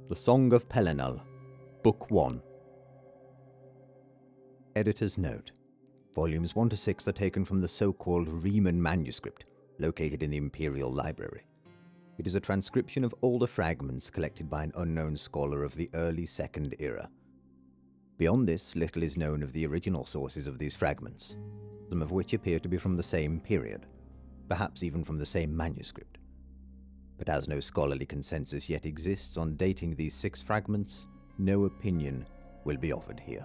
The Song of Pelinal, Book 1. Editor's note. Volumes 1 to 6 are taken from the so-called Riemann manuscript, located in the Imperial Library. It is a transcription of older fragments collected by an unknown scholar of the early Second Era. Beyond this, little is known of the original sources of these fragments, some of which appear to be from the same period, perhaps even from the same manuscript. But as no scholarly consensus yet exists on dating these 6 fragments, no opinion will be offered here.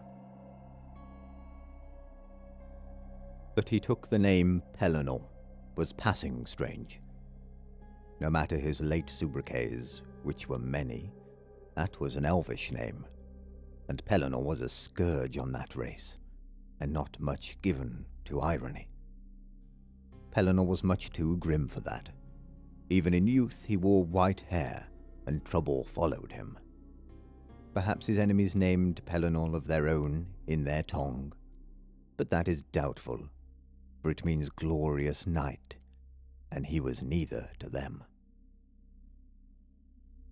That he took the name Pelinal was passing strange. No matter his late sobriquets, which were many, that was an elvish name, and Pelinal was a scourge on that race, and not much given to irony. Pelinal was much too grim for that. Even in youth he wore white hair, and trouble followed him. Perhaps his enemies named Pelinal of their own in their tongue, but that is doubtful, for it means glorious night, and he was neither to them.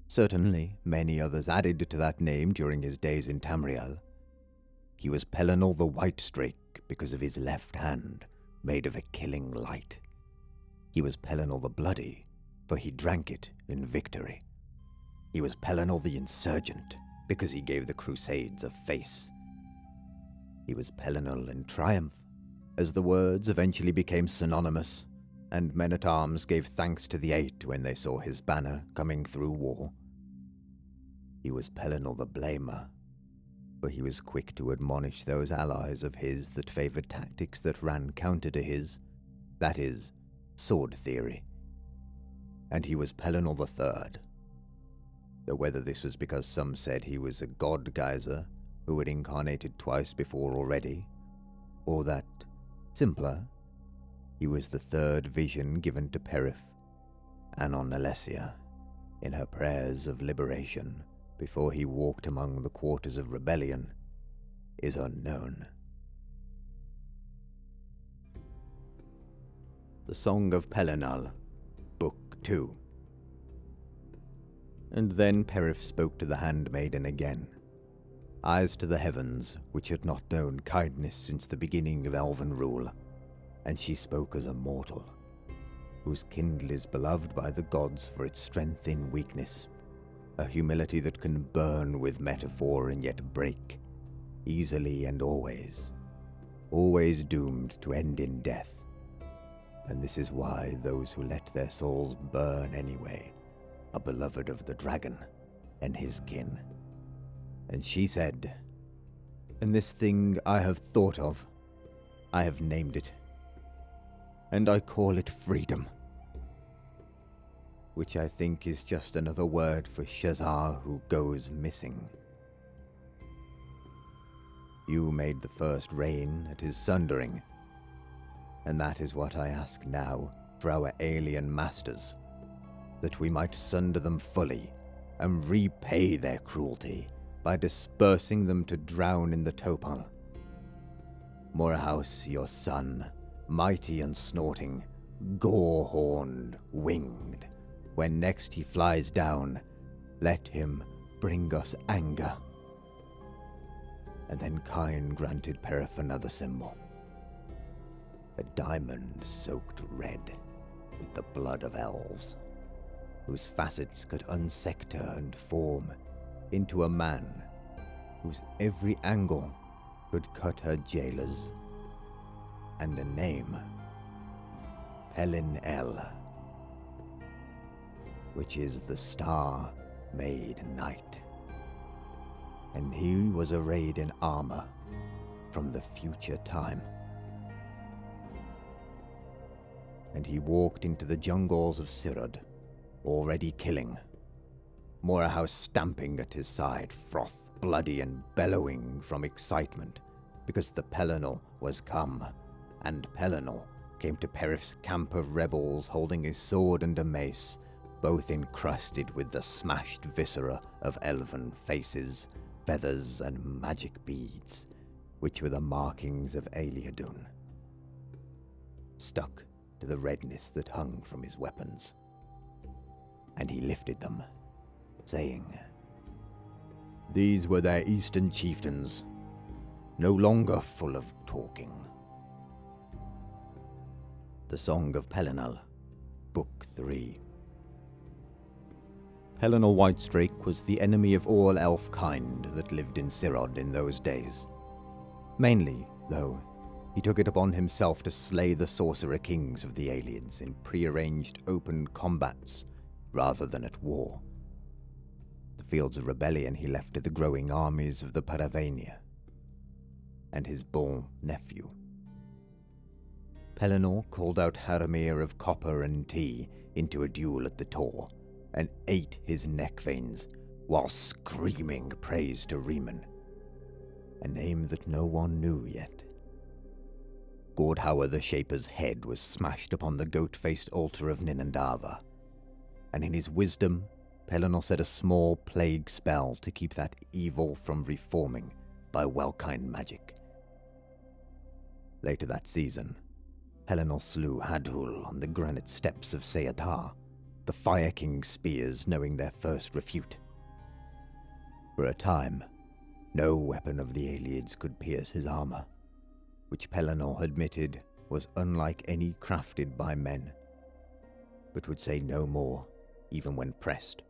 Certainly, many others added to that name during his days in Tamriel. He was Pelinal the White-Strake because of his left hand, made of a killing light. He was Pelinal the Bloody, for he drank it in victory. He was Pelinal the Insurgent, because he gave the Crusades a face. He was Pelinal in triumph, as the words eventually became synonymous, and men-at-arms gave thanks to the Eight when they saw his banner coming through war. He was Pelinal the Blamer, for he was quick to admonish those allies of his that favoured tactics that ran counter to his, that is, sword theory. And he was Pelinal the Third, though whether this was because some said he was a god geyser who had incarnated twice before already, or that, simpler, he was the third vision given to Perif, Anon Alessia, in her prayers of liberation before he walked among the quarters of rebellion, is unknown. The Song of Pelinal, Book 2. And then Perif spoke to the handmaiden again, eyes to the heavens, which had not known kindness since the beginning of elven rule, and she spoke as a mortal, whose kindle is beloved by the gods for its strength in weakness, a humility that can burn with metaphor and yet break, easily and always doomed to end in death. And this is why those who let their souls burn anyway are beloved of the dragon and his kin. And she said, "And this thing I have thought of, I have named it, and I call it freedom," which I think is just another word for Shazar who goes missing. You made the first rain at his sundering, and that is what I ask now for our alien masters, that we might sunder them fully and repay their cruelty by dispersing them to drown in the Topal. Morehouse, your son, mighty and snorting, gore-horned, winged, when next he flies down, let him bring us anger. And then Cain granted Perif another symbol, a diamond soaked red with the blood of elves, whose facets could unsector and form into a man whose every angle could cut her jailers, and a name, Pelinal, which is the star made night. And he was arrayed in armor from the future time. And he walked into the jungles of Sirod, already killing, Morehouse stamping at his side, froth bloody and bellowing from excitement, because the Pelinal was come, and Pelinal came to Perif's camp of rebels holding a sword and a mace, both encrusted with the smashed viscera of elven faces, feathers, and magic beads, which were the markings of Aliadun, stuck to the redness that hung from his weapons. And he lifted them, saying, These were their eastern chieftains, no longer full of talking. The Song of Pelinal, Book 3. Pelinal Whitestrake was the enemy of all elf kind that lived in Cyrod in those days. Mainly, though, he took it upon himself to slay the sorcerer kings of the Aliens in prearranged open combats rather than at war. The fields of rebellion he left to the growing armies of the 𝗘𝗾𝗀𝗀 and his bull nephew. Pelinal called out Һәрмir of copper and tea into a duel at the Tor, and ate his neck veins while screaming praise to Riemann, a name that no one knew yet. 𝗟𝗶𝗀𝗀𝗀's head was smashed upon the goat-faced altar of Ninandava, and in his wisdom, Pelinal said a small plague spell to keep that evil from reforming by well-kind magic. Later that season, Pelinal slew Hadhul on the granite steps of Seyattar, the Fire King's spears knowing their first refute. For a time, no weapon of the Aliens could pierce his armor, which Pelinal admitted was unlike any crafted by men, but would say no more even when pressed.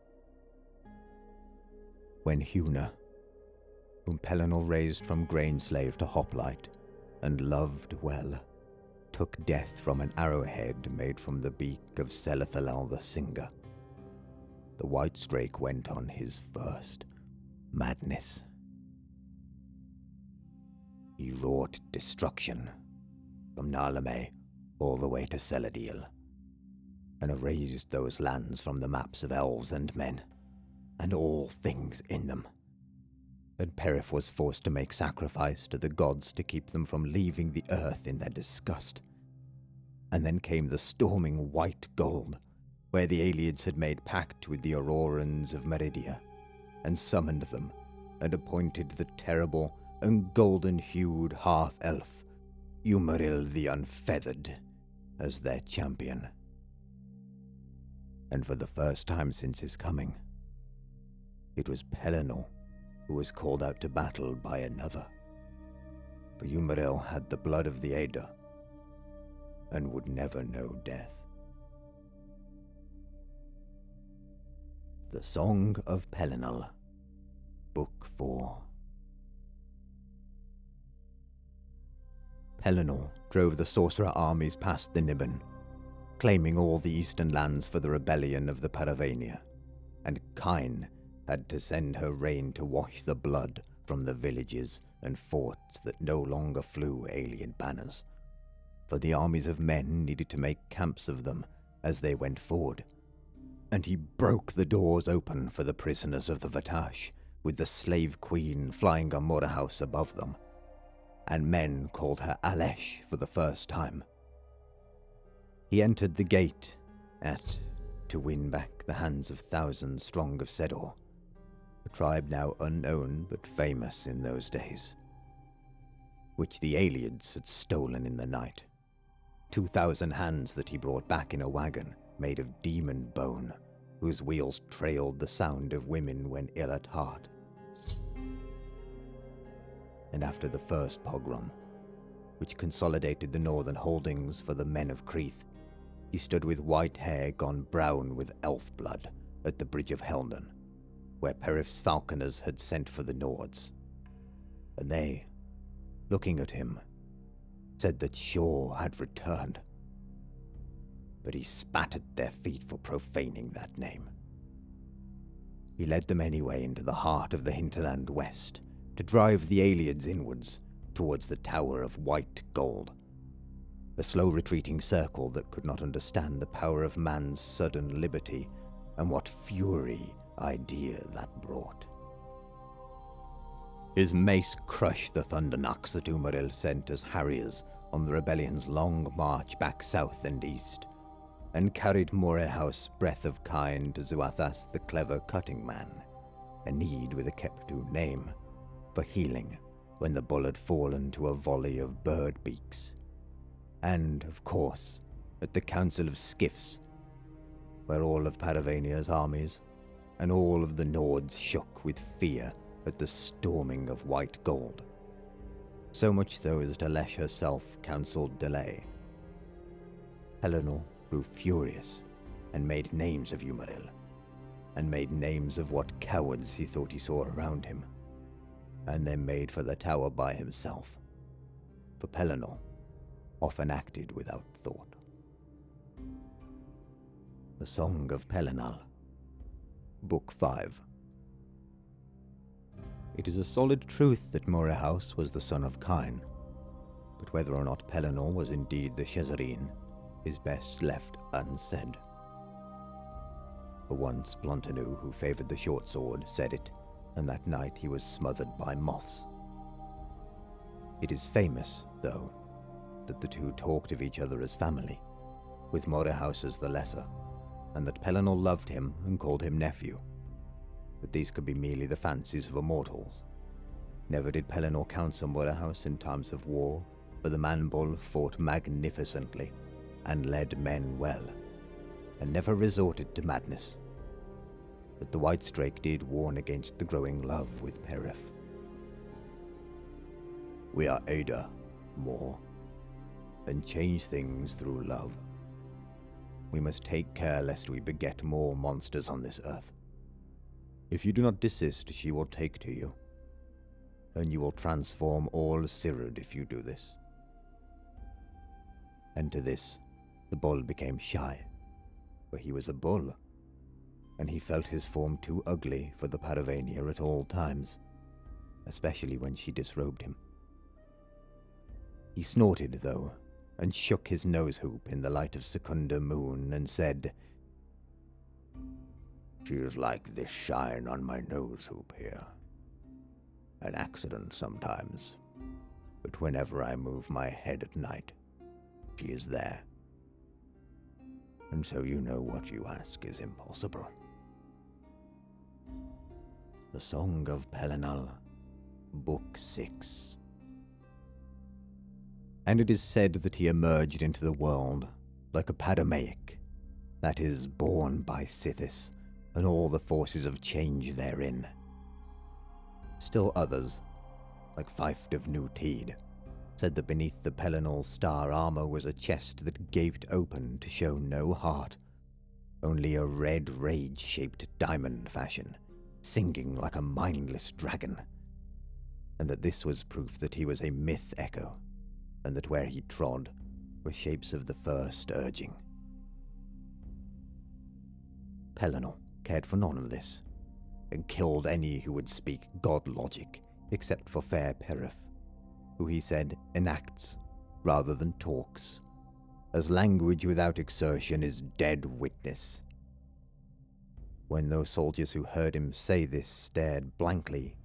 When Huna, whom Pelinal raised from grain slave to hoplite and loved well, took death from an arrowhead made from the beak of 𝗟𝗾𝗀𝗀𝗀 the Singer, the Whitestrake went on his first madness. He wrought destruction from Nālamé all the way to Seladil, and erased those lands from the maps of elves and men, and all things in them. And Perif was forced to make sacrifice to the gods to keep them from leaving the earth in their disgust. And then came the storming white gold, where the Aliens had made pact with the Aurorans of Meridia, and summoned them, and appointed the terrible and golden-hued half-elf, 𝗟𝗏 the Unfeathered, as their champion. And for the first time since his coming, it was Pelinal who was called out to battle by another. For 𝗟𝗏 had the blood of the Ēda, and would never know death. The Song of Pelinal, Book 4. Pelinal drove the sorcerer armies past the Niben, claiming all the eastern lands for the rebellion of the 𝗘𝗀𝗀𝗀, and Kine had to send her rain to wash the blood from the villages and forts that no longer flew alien banners, for the armies of men needed to make camps of them as they went forward. And he broke the doors open for the prisoners of the Vatash, with the slave queen flying a Mora house above them, and men called her Alesh for the first time. He entered the gate to win back the hands of thousands strong of Sedor, a tribe now unknown but famous in those days, which the Aliens had stolen in the night. 2,000 hands that he brought back in a wagon made of demon bone, whose wheels trailed the sound of women when ill at heart. And after the first pogrom, which consolidated the northern holdings for the men of Creth, he stood with white hair gone brown with elf blood at the bridge of Helden, where Perif's falconers had sent for the Nords. And they, looking at him, said that Sjor had returned. But he spat at their feet for profaning that name. He led them anyway into the heart of the hinterland west, to drive the Aliens inwards towards the Tower of White Gold, a slow retreating circle that could not understand the power of man's sudden liberty and what fury idea that brought. His mace crushed the thunderknocks that 𝗟𝗏 sent as harriers on the rebellion's long march back south and east, and carried Morehouse breath of kine to Zuathas the clever cutting man, a need with a Keptu name, for healing when the bull had fallen to a volley of bird beaks. And, of course, at the Council of Skiffs, where all of Paravania's armies and all of the Nords shook with fear at the storming of white gold, so much so as 𝗟𝗏 herself counselled delay. Pelinal grew furious and made names of 𝗟𝗏, and made names of what cowards he thought he saw around him, and then made for the tower by himself, for Pelinal often acted without thought. The Song of Pelinal, Book 5. It is a solid truth that 𝗟𝗏 was the son of Cain, but whether or not Pelinal was indeed the 𝗟𝗲 is best left unsaid. For once Blontanu, who favoured the short sword, said it, and that night he was smothered by moths. It is famous, though, that the two talked of each other as family, with 𝗟𝗏 as the lesser, and that Pelinal loved him and called him nephew. But these could be merely the fancies of immortals. Never did Pelinal counsel 𝗟𝗏 in times of war, for the man-bull fought magnificently, and led men well, and never resorted to madness. But the white strake did warn against the growing love with 𝗏. We are Ada, more, and change things through love. We must take care lest we beget more monsters on this earth. If you do not desist, she will take to you, and you will transform all 𝗟𝗏 if you do this. And to this, the bull became shy, for he was a bull, and he felt his form too ugly for the 𝗏 at all times, especially when she disrobed him. He snorted, though, and shook his nose-hoop in the light of secunda moon, and said, "She is like this shine on my nose-hoop here. An accident sometimes, but whenever I move my head at night, she is there. And so you know what you ask is impossible." The Song of Pelinal, Book 6. And it is said that he emerged into the world like a 𝗏, that is, born by Sithis, and all the forces of change therein. Still others, like Fife of New Teed, said that beneath the Pelinal star armor was a chest that gaped open to show no heart, only a red rage-shaped diamond fashion, singing like a mindless dragon, and that this was proof that he was a myth echo, and that where he trod were shapes of the first urging. Pelinal cared for none of this, and killed any who would speak god logic, except for fair 𝗏, who he said enacts rather than talks, as language without exertion is dead witness. When those soldiers who heard him say this stared blankly,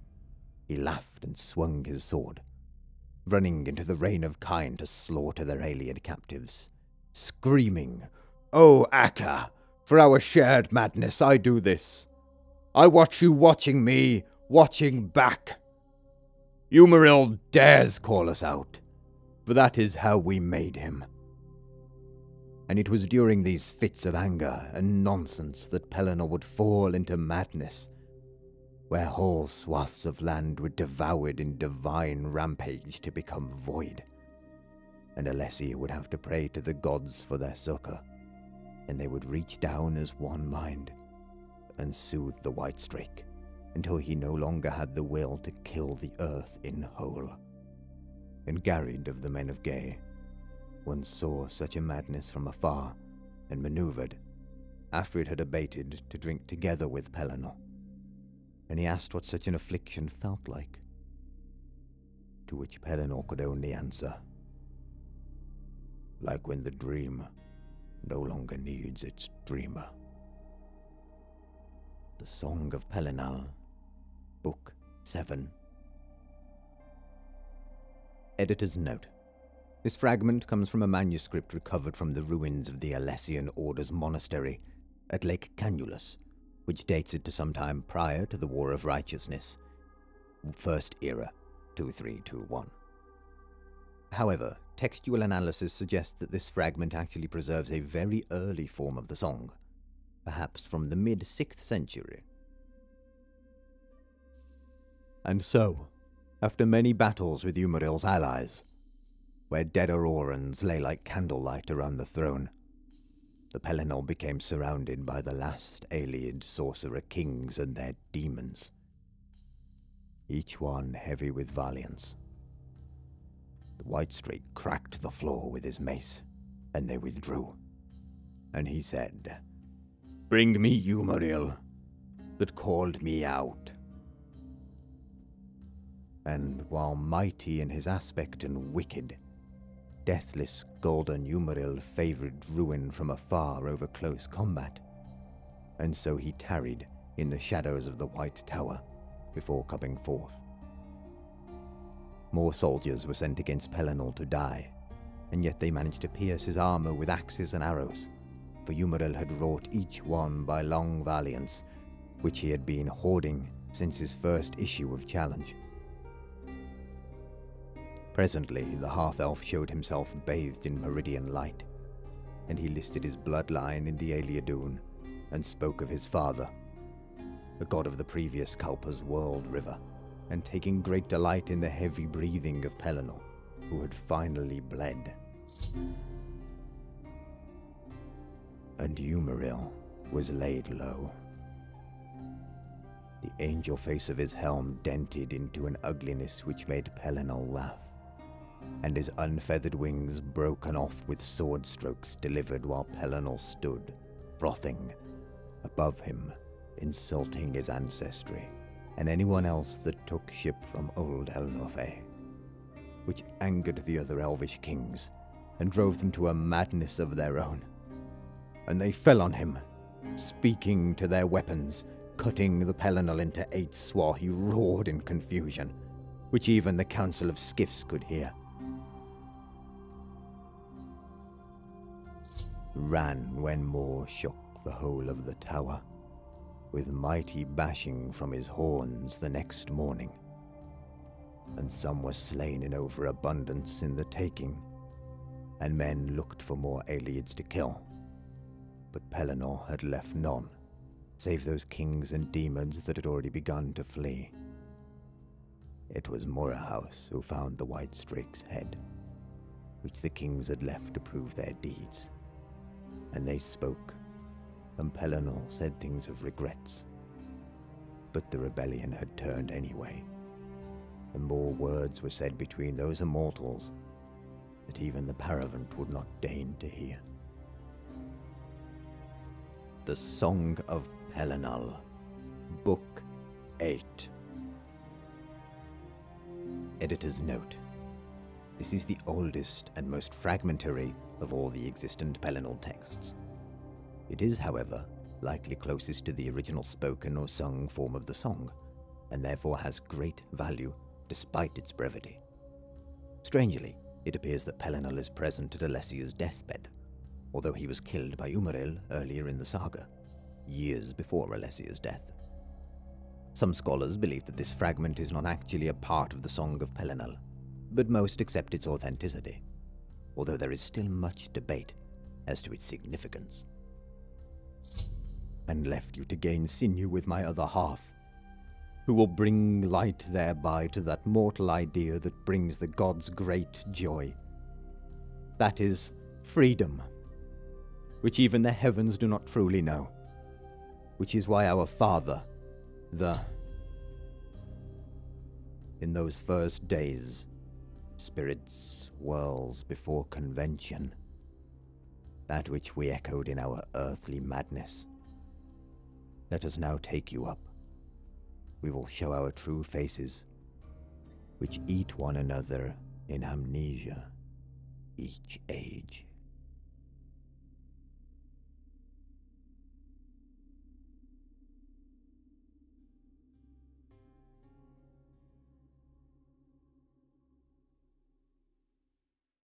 he laughed and swung his sword, running into the reign of Cain to slaughter their alien captives, screaming, "O Akka, for our shared madness I do this. I watch you watching me, watching back. 𝗟𝗏 dares call us out, for that is how we made him." And it was during these fits of anger and nonsense that Pelinal would fall into madness, where whole swaths of land were devoured in divine rampage to become void, and 𝗟𝗏 would have to pray to the gods for their succor, and they would reach down as one mind, and soothe the white strake, until he no longer had the will to kill the earth in whole. And Garrid of the men of Gay once saw such a madness from afar, and manoeuvred, after it had abated, to drink together with Pelinal, and he asked what such an affliction felt like, to which Pelinal could only answer, "Like when the dream no longer needs its dreamer." The Song of Pelinal, Book 7. Editor's note. This fragment comes from a manuscript recovered from the ruins of the Alessian Order's monastery at Lake Canulus, which dates it to some time prior to the War of Righteousness, First Era, 2321. However, textual analysis suggests that this fragment actually preserves a very early form of the song, perhaps from the mid-6th century. And so, after many battles with 𝗟𝗏𝗀𝗀's allies, where dead Aurorans lay like candlelight around the throne, the Pelinal became surrounded by the last Aleid sorcerer kings and their demons, each one heavy with valiance. The White Streak cracked the floor with his mace, and they withdrew. And he said, "Bring me 𝗟𝗏𝗀 that called me out." And while mighty in his aspect and wicked, deathless golden 𝗟𝗏𝗀 favoured ruin from afar over close combat, and so he tarried in the shadows of the White Tower before coming forth. More soldiers were sent against Pelinal to die, and yet they managed to pierce his armour with axes and arrows, for 𝗟𝗏𝗀 had wrought each one by long valiance, which he had been hoarding since his first issue of challenge. Presently the half-elf showed himself bathed in meridian light, and he listed his bloodline in the Aleidun, and spoke of his father, the god of the previous Kalpa's world river, and taking great delight in the heavy breathing of Pelinal, who had finally bled. And 𝗟𝗏𝗀 was laid low. The angel face of his helm dented into an ugliness which made Pelinal laugh, and his unfeathered wings broken off with sword strokes delivered while Pelinal stood, frothing, above him, insulting his ancestry, and anyone else that took ship from old 𝗟𝗏𝗀, which angered the other elvish kings, and drove them to a madness of their own. And they fell on him, speaking to their weapons, cutting the Pelinal into 8 while he roared in confusion, which even the council of skiffs could hear. Ran when Mor shook the whole of the tower, with mighty bashing from his horns the next morning, and some were slain in overabundance in the taking, and men looked for more Aleids to kill, but Pelinal had left none, save those kings and demons that had already begun to flee. It was Murahouse who found the White Streak's head, which the kings had left to prove their deeds, and they spoke, and Pelinal said things of regrets, but the rebellion had turned anyway, and more words were said between those immortals that even the Paravent would not deign to hear. The Song of Pelinal, Book 8. Editor's note. This is the oldest and most fragmentary of all the existent Pelinal texts. It is, however, likely closest to the original spoken or sung form of the song, and therefore has great value despite its brevity. Strangely, it appears that Pelinal is present at Alessia's deathbed, although he was killed by 𝗟𝗏𝗀 earlier in the saga, years before Alessia's death. Some scholars believe that this fragment is not actually a part of the Song of Pelinal, but most accept its authenticity, although there is still much debate as to its significance. And left you to gain sinew with my other half, who will bring light thereby to that mortal idea that brings the gods great joy. That is, freedom, which even the heavens do not truly know, which is why our father, in those first days, spirits whirls before convention, that which we echoed in our earthly madness. Let us now take you up. We will show our true faces, which eat one another in amnesia each age.